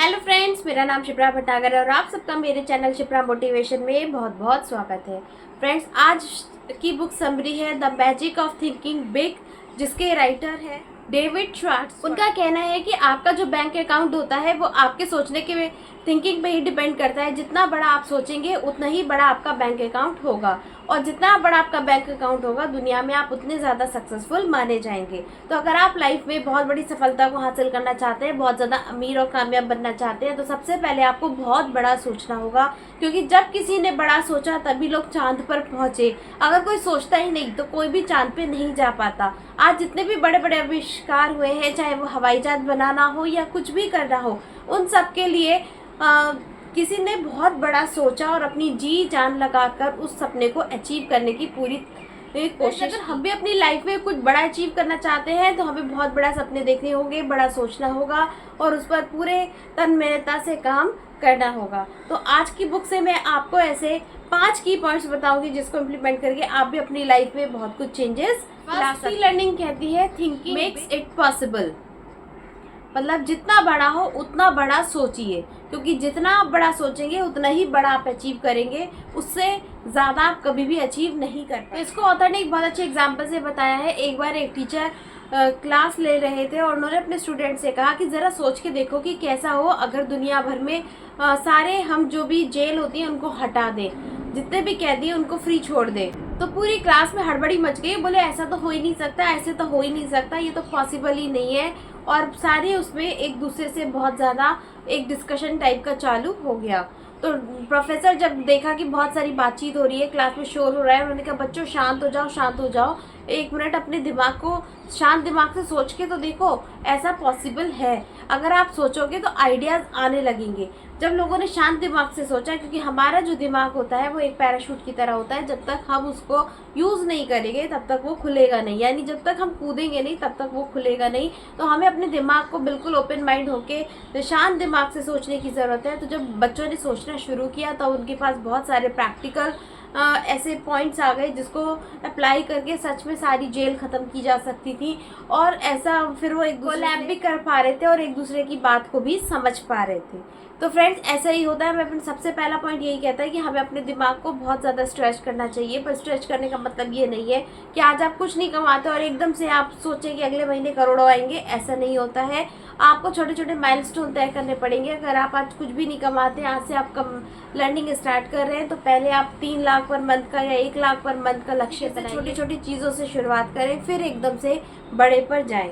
Hello friends, मेरा नाम शिप्रा भट्टागर है और आप सबका मेरे चैनल शिप्रा मोटिवेशन में बहुत बहुत स्वागत है। फ्रेंड्स, आज की बुक समरी है the magic of thinking big, जिसके राइटर है डेविड श्वार्ट्ज। उनका कहना है कि आपका जो बैंक अकाउंट होता है वो आपके सोचने के थिंकिंग पे ही डिपेंड करता है। जितना बड़ा आप सोचेंगे उतना ही बड़ा आपका बैंक अकाउंट होगा, और जितना बड़ा आपका बैंक अकाउंट होगा दुनिया में आप उतने ज़्यादा सक्सेसफुल माने जाएंगे। तो अगर आप लाइफ में बहुत बड़ी सफलता को हासिल करना चाहते हैं, बहुत ज़्यादा अमीर और कामयाब बनना चाहते हैं, तो सबसे पहले आपको बहुत बड़ा सोचना होगा, क्योंकि जब किसी ने बड़ा सोचा तभी लोग चांद पर पहुँचे। अगर कोई सोचता ही नहीं तो कोई भी चांद पे नहीं जा पाता। आज जितने भी बड़े बड़े आविष्कार हुए हैं, चाहे वो हवाई जहाज बनाना हो या कुछ भी करना हो, उन सब के लिए किसी ने बहुत बड़ा सोचा और अपनी जी जान लगाकर उस सपने को अचीव करने की पूरी कोशिश। अगर हम भी अपनी लाइफ में कुछ बड़ा अचीव करना चाहते हैं तो हमें बहुत बड़ा सपने देखने होंगे, बड़ा सोचना होगा और उस पर पूरे तन मेहनत से काम करना होगा। तो आज की बुक से मैं आपको ऐसे 5 की पॉइंट्स बताऊंगी जिसको इम्प्लीमेंट करके आप भी अपनी लाइफ में बहुत कुछ चेंजेस ला सकते हैं। लर्निंग कहती है थिंकिंग मेक्स इट पॉसिबल, मतलब जितना बड़ा हो उतना बड़ा सोचिए, क्योंकि जितना बड़ा सोचेंगे उतना ही बड़ा आप अचीव करेंगे, उससे ज़्यादा आप कभी भी अचीव नहीं कर पाए। तो इसको ऑथर ने एक बहुत अच्छे एग्जाम्पल से बताया है। एक बार एक टीचर क्लास ले रहे थे और उन्होंने अपने स्टूडेंट से कहा कि ज़रा सोच के देखो कि कैसा हो अगर दुनिया भर में सारे हम जो भी जेल होती हैं उनको हटा दें, जितने भी कैदी हैं उनको फ्री छोड़ दें। तो पूरी क्लास में हड़बड़ी मच गई। बोले ऐसा तो हो ही नहीं सकता, ऐसे तो हो ही नहीं सकता, ये तो पॉसिबल ही नहीं है। और सारे उसमें एक दूसरे से बहुत ज़्यादा एक डिस्कशन टाइप का चालू हो गया। तो प्रोफेसर जब देखा कि बहुत सारी बातचीत हो रही है, क्लास में शोर हो रहा है, उन्होंने कहा बच्चों शांत हो जाओ, शांत हो जाओ, 1 मिनट अपने दिमाग को शांत दिमाग से सोच के तो देखो, ऐसा पॉसिबल है। अगर आप सोचोगे तो आइडियाज़ आने लगेंगे। जब लोगों ने शांत दिमाग से सोचा, क्योंकि हमारा जो दिमाग होता है वो एक पैराशूट की तरह होता है, जब तक हम उसको यूज़ नहीं करेंगे तब तक वो खुलेगा नहीं, यानी जब तक हम कूदेंगे नहीं तब तक वो खुलेगा नहीं। तो हमें अपने दिमाग को बिल्कुल ओपन माइंड होके शांत दिमाग से सोचने की ज़रूरत है। तो जब बच्चों ने सोचना शुरू किया तो उनके पास बहुत सारे प्रैक्टिकल ऐसे पॉइंट्स आ गए जिसको अप्लाई करके सच में सारी जेल ख़त्म की जा सकती थी। और ऐसा फिर वो एक दूसरे लैब भी कर पा रहे थे और एक दूसरे की बात को भी समझ पा रहे थे। तो फ्रेंड्स, ऐसा ही होता है। मैं अपने सबसे पहला पॉइंट यही कहता है कि हमें अपने दिमाग को बहुत ज़्यादा स्ट्रेच करना चाहिए। पर स्ट्रेच करने का मतलब ये नहीं है कि आज आप कुछ नहीं कमाते और एकदम से आप सोचें कि अगले महीने करोड़ों आएंगे, ऐसा नहीं होता है। आपको छोटे छोटे माइलस्टोन तय करने पड़ेंगे। अगर आप आज कुछ भी नहीं कमाते, आज से आप लर्निंग स्टार्ट कर रहे हैं, तो पहले आप 3 लाख पर मंथ का या 1 लाख पर मंथ का लक्ष्य बनाएं। छोटी छोटी चीज़ों से शुरुआत करें, फिर एकदम से बड़े पर जाएं।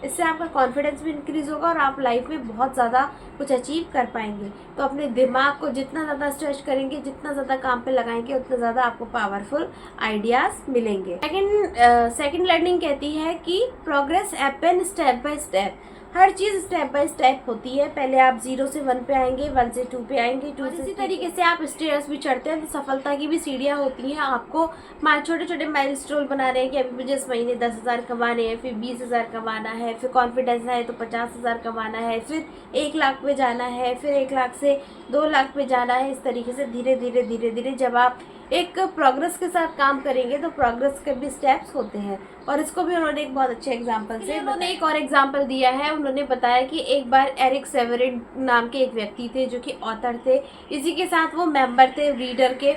इससे आपका कॉन्फिडेंस भी इंक्रीज़ होगा और आप लाइफ में बहुत ज़्यादा कुछ अचीव कर पाएंगे। तो अपने दिमाग को जितना ज़्यादा स्ट्रेच करेंगे, जितना ज़्यादा काम पे लगाएंगे, उतना ज़्यादा आपको पावरफुल आइडियाज़ मिलेंगे। सेकंड लर्निंग कहती है कि progress happen step by step. Her cheese step by step होती है। पहले आप 0 से 1 पे आएंगे, 1 से 2 पे आएंगे, 2 से इसी तरीके से आप स्टेयर्स भी चढ़ते हैं। तो सफलता की भी सीढ़ियाँ होती हैं। आपको छोटे छोटे माइलस्टोन बना रहे हैं कि अभी मुझे इस महीने 10,000 कमाने हैं, फिर 20,000 कमाना है, फिर कॉन्फिडेंस है तो 50,000 कमाना है, फिर 1 लाख पे जाना है, फिर 1 लाख से 2 लाख पे जाना है। इस तरीके से धीरे धीरे धीरे धीरे जब आप एक प्रोग्रेस के साथ काम करेंगे तो प्रोग्रेस के भी स्टेप्स होते हैं। और इसको भी उन्होंने एक बहुत अच्छे एग्जाम्पल से उन्होंने एक और एग्जाम्पल दिया है। उन्होंने बताया कि एक बार एरिक सेवरिन नाम के एक व्यक्ति थे जो कि ऑथर थे, इसी के साथ वो मेंबर थे रीडर के।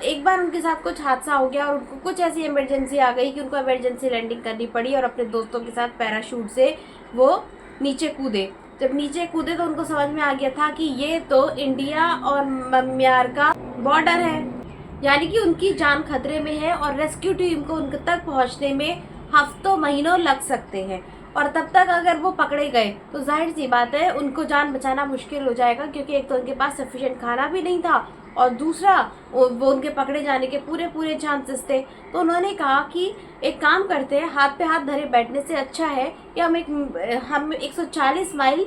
एक बार उनके साथ कुछ हादसा हो गया और उनको कुछ ऐसी इमरजेंसी आ गई कि उनको इमरजेंसी लैंडिंग करनी पड़ी और अपने दोस्तों के साथ पैराशूट से वो नीचे कूदे। जब नीचे कूदे तो उनको समझ में आ गया था कि ये तो इंडिया और म्यांमार का बॉर्डर है, यानी कि उनकी जान खतरे में है और रेस्क्यू टीम को उनके तक पहुंचने में हफ्तों महीनों लग सकते हैं। और तब तक अगर वो पकड़े गए तो जाहिर सी बात है उनको जान बचाना मुश्किल हो जाएगा, क्योंकि एक तो उनके पास सफिशिएंट खाना भी नहीं था और दूसरा वो उनके पकड़े जाने के पूरे चांसेस थे। तो उन्होंने कहा कि एक काम करते हैं, हाथ पे हाथ धरे बैठने से अच्छा है कि हम 140 माइल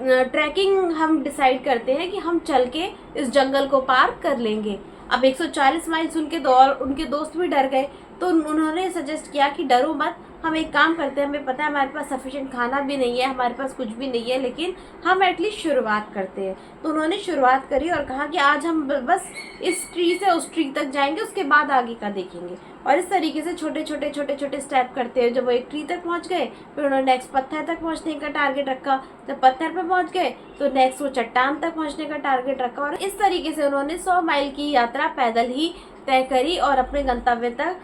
ट्रैकिंग हम डिसाइड करते हैं कि हम चल के इस जंगल को पार कर लेंगे। अब 140 माइल सुन के उनके दोस्त भी डर गए। तो उन्होंने सजेस्ट किया कि डरो मत, हम एक काम करते हैं, हमें पता है हमारे पास सफिशिएंट खाना भी नहीं है, हमारे पास कुछ भी नहीं है, लेकिन हम एटलीस्ट शुरुआत करते हैं। तो उन्होंने शुरुआत करी और कहा कि आज हम बस इस ट्री से उस ट्री तक जाएंगे, उसके बाद आगे का देखेंगे। और इस तरीके से छोटे छोटे छोटे छोटे स्टेप करते हैं। जब वो एक ट्री तक पहुंच गए, फिर उन्होंने नेक्स्ट पत्थर तक पहुंचने का टारगेट रखा। जब पत्थर पे पहुंच गए तो नेक्स्ट वो चट्टान तक पहुंचने का टारगेट रखा। और इस तरीके से उन्होंने 100 माइल की यात्रा पैदल ही तय करी और अपने गंतव्य तक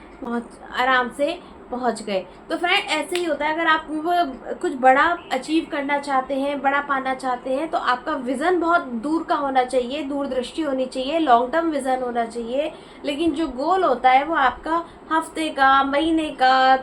आराम से पहुंच गए। तो फ्रेंड, ऐसे ही होता है, अगर आप कुछ बड़ा अचीव करना चाहते हैं, बड़ा पाना चाहते हैं, तो आपका विज़न बहुत दूर का होना चाहिए, दूरदृष्टि होनी चाहिए, लॉन्ग टर्म विज़न होना चाहिए। लेकिन जो गोल होता है वो आपका हफ्ते का, महीने का,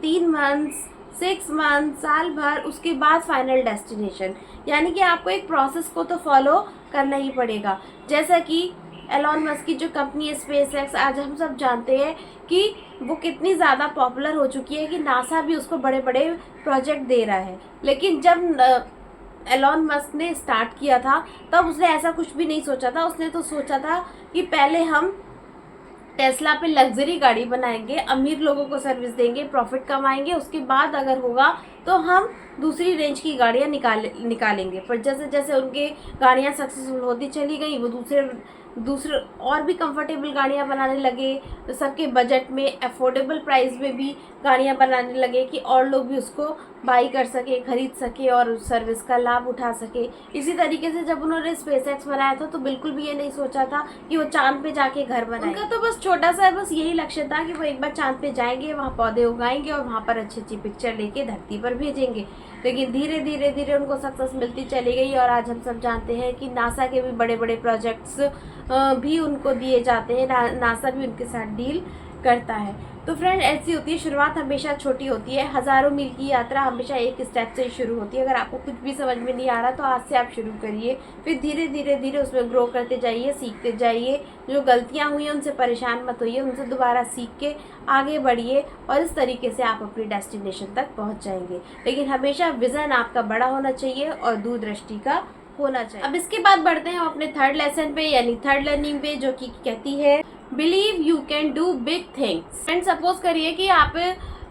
3 मंथ्स, 6 मंथ, साल भर, उसके बाद फाइनल डेस्टिनेशन। यानी कि आपको एक प्रोसेस को तो फॉलो करना ही पड़ेगा। जैसा कि एलॉन मस्क की जो कंपनी है स्पेसएक्स, आज हम सब जानते हैं कि वो कितनी ज़्यादा पॉपुलर हो चुकी है कि नासा भी उसको बड़े बड़े प्रोजेक्ट दे रहा है। लेकिन जब एलॉन मस्क ने स्टार्ट किया था तब उसने ऐसा कुछ भी नहीं सोचा था। उसने तो सोचा था कि पहले हम टेस्ला पे लग्जरी गाड़ी बनाएंगे, अमीर लोगों को सर्विस देंगे, प्रॉफिट कमाएंगे, उसके बाद अगर होगा तो हम दूसरी रेंज की गाड़ियाँ निकालेंगे। पर जैसे जैसे उनके गाड़ियाँ सक्सेसफुल होती चली गई, वो दूसरे और भी कंफर्टेबल गाड़ियाँ बनाने लगे, तो सबके बजट में अफोर्डेबल प्राइस में भी गाड़ियाँ बनाने लगे कि और लोग भी उसको बाई कर सके, खरीद सके और सर्विस का लाभ उठा सके। इसी तरीके से जब उन्होंने स्पेसएक्स बनाया था तो बिल्कुल भी ये नहीं सोचा था कि वो चांद पे जाके घर बनाए। उनका तो बस छोटा सा बस यही लक्ष्य था कि वो एक बार चांद पे जाएंगे, वहाँ पौधे उगाएंगे और वहाँ पर अच्छी अच्छी पिक्चर लेके धरती पर भेजेंगे। लेकिन धीरे धीरे धीरे उनको सक्सेस मिलती चली गई और आज हम सब जानते हैं कि नासा के भी बड़े बड़े प्रोजेक्ट्स भी उनको दिए जाते हैं। नासा भी उनके साथ डील करता है। तो फ्रेंड, ऐसी होती है, शुरुआत हमेशा छोटी होती है। हज़ारों मील की यात्रा हमेशा एक स्टेप से ही शुरू होती है। अगर आपको कुछ भी समझ में नहीं आ रहा तो आज से आप शुरू करिए, फिर धीरे धीरे धीरे उसमें ग्रो करते जाइए, सीखते जाइए। जो गलतियाँ हुई हैं उनसे परेशान मत होइए, उनसे दोबारा सीख के आगे बढ़िए और इस तरीके से आप अपनी डेस्टिनेशन तक पहुँच जाएंगे। लेकिन हमेशा विज़न आपका बड़ा होना चाहिए और दूरदृष्टि का होना चाहिए। अब इसके बाद बढ़ते हैं अपने थर्ड लेसन पे, यानी थर्ड लर्निंग पे, जो कि कहती है believe you can do big things. Friend, suppose करिए कि आप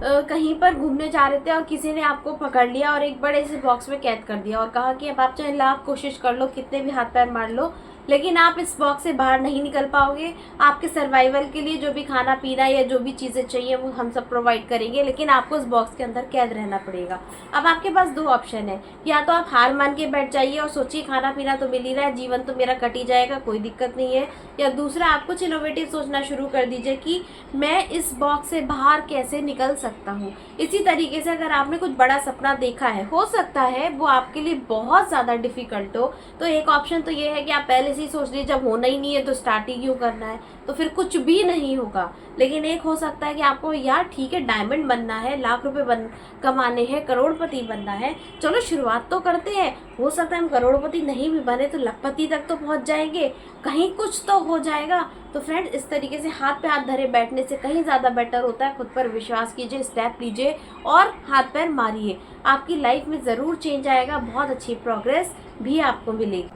कहीं पर घूमने जा रहे थे और किसी ने आपको पकड़ लिया और एक बड़े से बॉक्स में कैद कर दिया और कहा कि अब आप चाहे लाख कोशिश कर लो, कितने भी हाथ पैर मार लो, लेकिन आप इस बॉक्स से बाहर नहीं निकल पाओगे। आपके सर्वाइवल के लिए जो भी खाना पीना या जो भी चीज़ें चाहिए वो हम सब प्रोवाइड करेंगे, लेकिन आपको इस बॉक्स के अंदर कैद रहना पड़ेगा। अब आपके पास 2 ऑप्शन है, या तो आप हार मान के बैठ जाइए और सोचिए खाना पीना तो मिल ही रहा है, जीवन तो मेरा कट ही जाएगा, कोई दिक्कत नहीं है। या दूसरा, आप कुछ इनोवेटिव सोचना शुरू कर दीजिए कि मैं इस बॉक्स से बाहर कैसे निकल सकता हूँ। इसी तरीके से अगर आपने कुछ बड़ा सपना देखा है, हो सकता है वो आपके लिए बहुत ज़्यादा डिफ़िकल्ट हो, तो एक ऑप्शन तो ये है कि आप पहले से ही सोच लीजिए जब होना ही नहीं है तो स्टार्ट ही क्यों करना है, तो फिर कुछ भी नहीं होगा। लेकिन एक हो सकता है कि आपको यार ठीक है डायमंड बनना है, लाख रुपए कमाने हैं, करोड़पति बनना है, चलो शुरुआत तो करते हैं। हो सकता है हम करोड़पति नहीं भी बने तो लखपति तक तो पहुंच जाएंगे, कहीं कुछ तो हो जाएगा। तो फ्रेंड, इस तरीके से हाथ पे हाथ धरे बैठने से कहीं ज़्यादा बेटर होता है। खुद पर विश्वास कीजिए, स्टेप लीजिए और हाथ पैर मारिए। आपकी लाइफ में ज़रूर चेंज आएगा, बहुत अच्छी प्रोग्रेस भी आपको मिलेगी।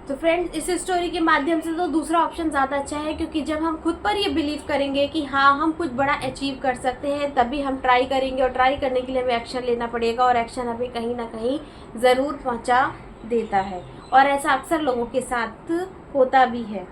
तो फ्रेंड्स, इस स्टोरी के माध्यम से तो दूसरा ऑप्शन ज़्यादा अच्छा है, क्योंकि जब हम खुद पर ये बिलीव करेंगे कि हाँ हम कुछ बड़ा अचीव कर सकते हैं, तभी हम ट्राई करेंगे और ट्राई करने के लिए हमें एक्शन लेना पड़ेगा और एक्शन हमें कहीं ना कहीं ज़रूर पहुँचा देता है। और ऐसा अक्सर लोगों के साथ होता भी है।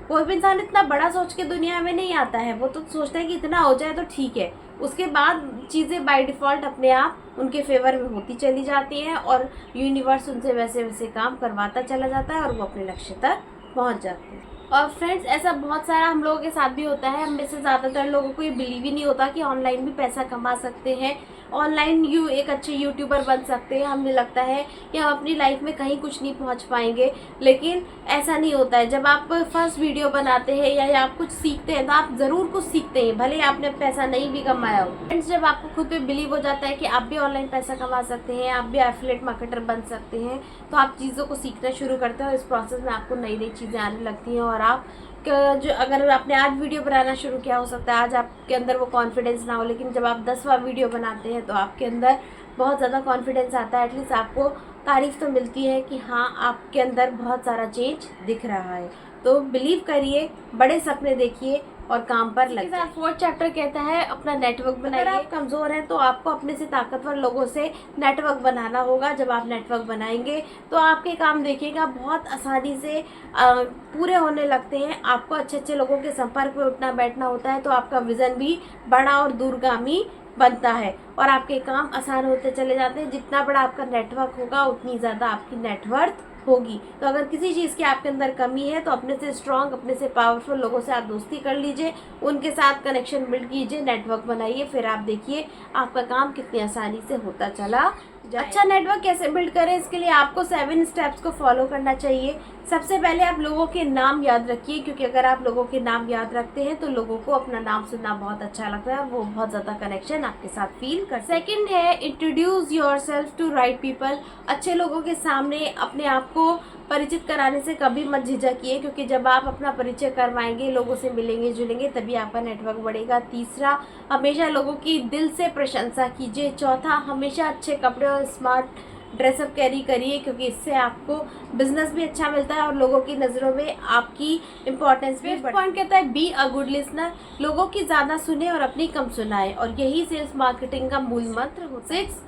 कोई भी इंसान इतना बड़ा सोच के दुनिया में नहीं आता है, वो तो सोचता है कि इतना हो जाए तो ठीक है, उसके बाद चीज़ें बाय डिफ़ॉल्ट अपने आप उनके फेवर में होती चली जाती हैं और यूनिवर्स उनसे वैसे वैसे काम करवाता चला जाता है और वो अपने लक्ष्य तक पहुंच जाते हैं। और फ्रेंड्स, ऐसा बहुत सारा हम लोगों के साथ भी होता है। हम में से ज़्यादातर लोगों को ये बिलीव ही नहीं होता कि ऑनलाइन भी पैसा कमा सकते हैं, ऑनलाइन एक अच्छे यूट्यूबर बन सकते हैं। हमें लगता है कि हम अपनी लाइफ में कहीं कुछ नहीं पहुंच पाएंगे, लेकिन ऐसा नहीं होता है। जब आप फर्स्ट वीडियो बनाते हैं या आप कुछ सीखते हैं तो आप ज़रूर कुछ सीखते हैं, भले आपने पैसा नहीं भी कमाया हो। फ्रेंड्स, जब आपको खुद पे बिलीव हो जाता है कि आप भी ऑनलाइन पैसा कमा सकते हैं, आप भी एफिलिएट मार्केटर बन सकते हैं, तो आप चीज़ों को सीखना शुरू करते हैं और इस प्रोसेस में आपको नई नई चीज़ें आने लगती हैं। और आप जो अगर आपने आज वीडियो बनाना शुरू किया, हो सकता है आज आपके अंदर वो कॉन्फिडेंस ना हो, लेकिन जब आप 10वां वीडियो बनाते हैं तो आपके अंदर बहुत ज़्यादा कॉन्फिडेंस आता है। एटलीस्ट आपको तारीफ़ तो मिलती है कि हाँ आपके अंदर बहुत सारा चेंज दिख रहा है। तो बिलीव करिए, बड़े सपने देखिए, और काम पर लग जाए। फोर्थ चैप्टर कहता है अपना नेटवर्क बनाइए। अगर आप कमज़ोर हैं तो आपको अपने से ताकतवर लोगों से नेटवर्क बनाना होगा। जब आप नेटवर्क बनाएंगे तो आपके काम देखिएगा बहुत आसानी से पूरे होने लगते हैं। आपको अच्छे अच्छे लोगों के संपर्क में उठना बैठना होता है तो आपका विज़न भी बड़ा और दूरगामी बनता है और आपके काम आसान होते चले जाते हैं। जितना बड़ा आपका नेटवर्क होगा उतनी ज़्यादा आपकी नेटवर्थ होगी। तो अगर किसी चीज़ की आपके अंदर कमी है तो अपने से स्ट्रांग, अपने से पावरफुल लोगों से आप दोस्ती कर लीजिए, उनके साथ कनेक्शन बिल्ड कीजिए, नेटवर्क बनाइए, फिर आप देखिए आपका काम कितनी आसानी से होता चला जाए। अच्छा नेटवर्क कैसे बिल्ड करें, इसके लिए आपको 7 स्टेप्स को फॉलो करना चाहिए। सबसे पहले आप लोगों के नाम याद रखिए, क्योंकि अगर आप लोगों के नाम याद रखते हैं तो लोगों को अपना नाम सुनना बहुत अच्छा लगता है और वो बहुत ज़्यादा कनेक्शन आपके साथ फील कर। सेकंड है introduce yourself to right people. अच्छे लोगों के सामने अपने आप को परिचित कराने से कभी मत झिझकिए, क्योंकि जब आप अपना परिचय करवाएंगे, लोगों से मिलेंगे जुलेंगे, तभी आपका नेटवर्क बढ़ेगा। तीसरा, हमेशा लोगों की दिल से प्रशंसा कीजिए। चौथा, हमेशा अच्छे कपड़े और स्मार्ट ड्रेसअप कैरी करिए, क्योंकि इससे आपको बिजनेस भी अच्छा मिलता है और लोगों की नज़रों में आपकी इंपॉर्टेंस भी बढ़ती है। पॉइंट कहता है बी अ गुड लिसनर। लोगों की ज़्यादा सुने और अपनी कम सुनाए, और यही सेल्स मार्केटिंग का मूल मंत्र होता है। 6,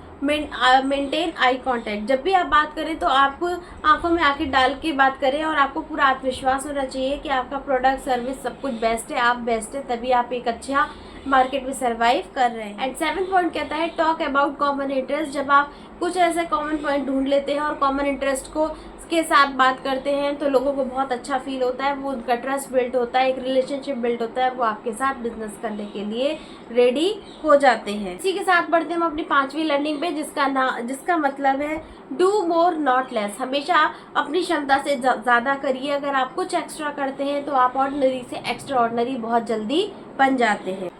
मेंटेन आई कांटेक्ट। जब भी आप बात करें तो आप आंखों में आंखें डाल के बात करें और आपको पूरा आत्मविश्वास होना चाहिए कि आपका प्रोडक्ट सर्विस सब कुछ बेस्ट है, आप बेस्ट है, तभी आप एक अच्छा मार्केट में सरवाइव कर रहे हैं। एंड 7th पॉइंट कहता है टॉक अबाउट कॉमन इंटरेस्ट। जब आप कुछ ऐसे कॉमन पॉइंट ढूंढ लेते हैं और कॉमन इंटरेस्ट को के साथ बात करते हैं तो लोगों को बहुत अच्छा फील होता है, वो उनका ट्रस्ट बिल्ड होता है, एक रिलेशनशिप बिल्ड होता है, वो आपके साथ बिजनेस करने के लिए रेडी हो जाते हैं। इसी के साथ बढ़ते हैं हम अपनी 5वीं लर्निंग पे, जिसका मतलब है डू मोर नॉट लेस। हमेशा अपनी क्षमता से ज़्यादा करिए। अगर आप कुछ एक्स्ट्रा करते हैं तो आप ऑर्डिनरी से एक्स्ट्रा ऑर्डिनरी बहुत जल्दी बन जाते हैं।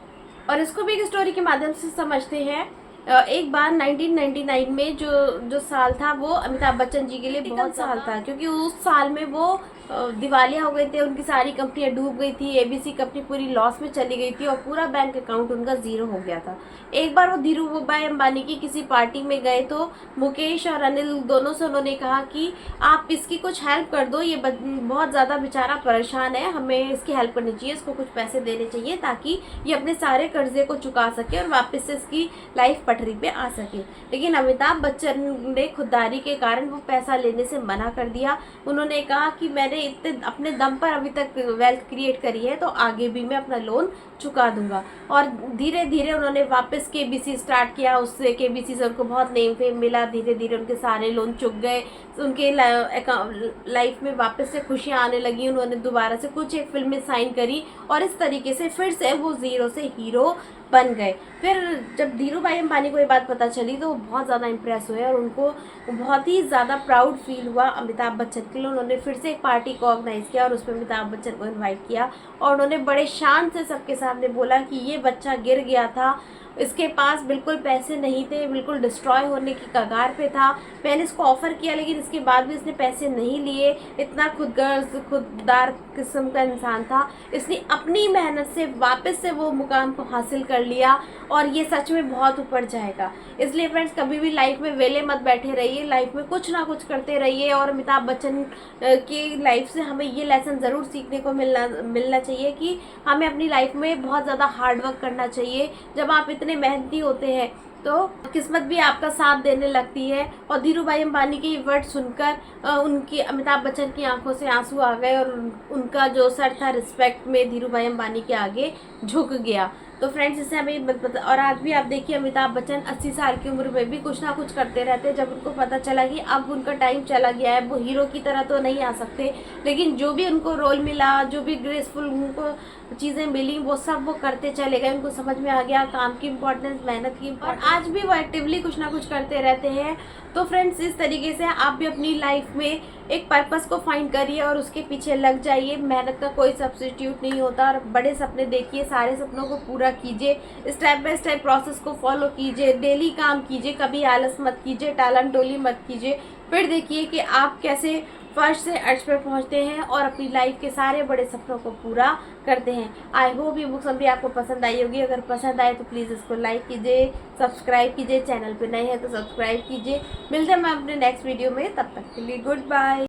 और इसको भी एक स्टोरी के माध्यम से समझते हैं। एक बार 1999 में जो साल था वो अमिताभ बच्चन जी के लिए बहुत साल था, क्योंकि उस साल में वो दिवालिया हो गए थे, उनकी सारी कंपनियां डूब गई थी, एबीसी कंपनी पूरी लॉस में चली गई थी और पूरा बैंक अकाउंट उनका ज़ीरो हो गया था। एक बार वो धीरूभाई अंबानी की किसी पार्टी में गए तो मुकेश और अनिल दोनों से उन्होंने कहा कि आप इसकी कुछ हेल्प कर दो, ये बहुत ज़्यादा बेचारा परेशान है, हमें इसकी हेल्प करनी चाहिए, इसको कुछ पैसे देने चाहिए ताकि ये अपने सारे कर्जे को चुका सके और वापस से इसकी लाइफ पटरी पे आ सके। लेकिन अमिताभ बच्चन ने खुददारी के कारण वो पैसा लेने से मना कर दिया। उन्होंने कहा कि मैंने इतने अपने दम पर अभी तक वेल्थ क्रिएट करी है तो आगे भी मैं अपना लोन चुका दूंगा। और धीरे धीरे उन्होंने वापस केबीसी स्टार्ट किया, उससे केबीसी से उनको बहुत नेम फेम मिला, धीरे धीरे उनके सारे लोन चुक गए, उनके लाइफ में वापस से खुशियाँ आने लगी। उन्होंने दोबारा से कुछ एक फिल्म में साइन करी और इस तरीके से फिर से वो ज़ीरो से हीरो बन गए। फिर जब धीरूभाई अंबानी को ये बात पता चली तो वो बहुत ज़्यादा इम्प्रेस हुए और उनको बहुत ही ज़्यादा प्राउड फील हुआ अमिताभ बच्चन के लिए। उन्होंने फिर से एक पार्टी को ऑर्गेनाइज़ किया और उसमें अमिताभ बच्चन को इनवाइट किया और उन्होंने बड़े शान से सबके सामने बोला कि ये बच्चा गिर गया था, इसके पास बिल्कुल पैसे नहीं थे, बिल्कुल डिस्ट्रॉय होने की कगार पे था, मैंने इसको ऑफ़र किया लेकिन इसके बाद भी इसने पैसे नहीं लिए। इतना खुददार किस्म का इंसान था, इसने अपनी मेहनत से वापस से वो मुकाम को हासिल कर लिया और ये सच में बहुत ऊपर जाएगा। इसलिए फ्रेंड्स कभी भी लाइफ में वेले मत बैठे रहिए, लाइफ में कुछ ना कुछ करते रहिए। और अमिताभ बच्चन की लाइफ से हमें ये लेसन ज़रूर सीखने को मिलना चाहिए कि हमें अपनी लाइफ में बहुत ज़्यादा हार्ड वर्क करना चाहिए। जब आप इतने मेहनती होते हैं तो किस्मत भी आपका साथ देने लगती है। और धीरूभाई अंबानी के वर्ड सुनकर उनकी अमिताभ बच्चन की आंखों से आंसू आ गए और उनका जो सर था रिस्पेक्ट में धीरूभाई अंबानी के आगे झुक गया। तो फ्रेंड्स इससे हमें और आज भी आप देखिए अमिताभ बच्चन 80 साल की उम्र में भी कुछ ना कुछ करते रहते हैं। जब उनको पता चला कि अब उनका टाइम चला गया है, वो हीरो की तरह तो नहीं आ सकते, लेकिन जो भी उनको रोल मिला, जो भी ग्रेसफुल उनको चीज़ें मिली, वो सब वो करते चले गए। उनको समझ में आ गया काम की इम्पोर्टेंस, मेहनत की, और आज भी वो एक्टिवली कुछ ना कुछ करते रहते हैं। तो फ्रेंड्स इस तरीके से आप भी अपनी लाइफ में एक पर्पस को फाइंड करिए और उसके पीछे लग जाइए। मेहनत का कोई सब्स्टिट्यूट नहीं होता और बड़े सपने देखिए, सारे सपनों को पूरा कीजिए, स्टेप बाय स्टेप प्रोसेस को फॉलो कीजिए, डेली काम कीजिए, कभी आलस मत कीजिए, टालम टोली मत कीजिए। फिर देखिए कि आप कैसे फर्स्ट से अर्श पर पहुंचते हैं और अपनी लाइफ के सारे बड़े सपनों को पूरा करते हैं। आई होप ये बुक भी आपको पसंद आई होगी। अगर पसंद आए तो प्लीज़ इसको लाइक कीजिए, सब्सक्राइब कीजिए, चैनल पे नए हैं तो सब्सक्राइब कीजिए। मिलते हैं मैं अपने नेक्स्ट वीडियो में, तब तक के लिए गुड बाय।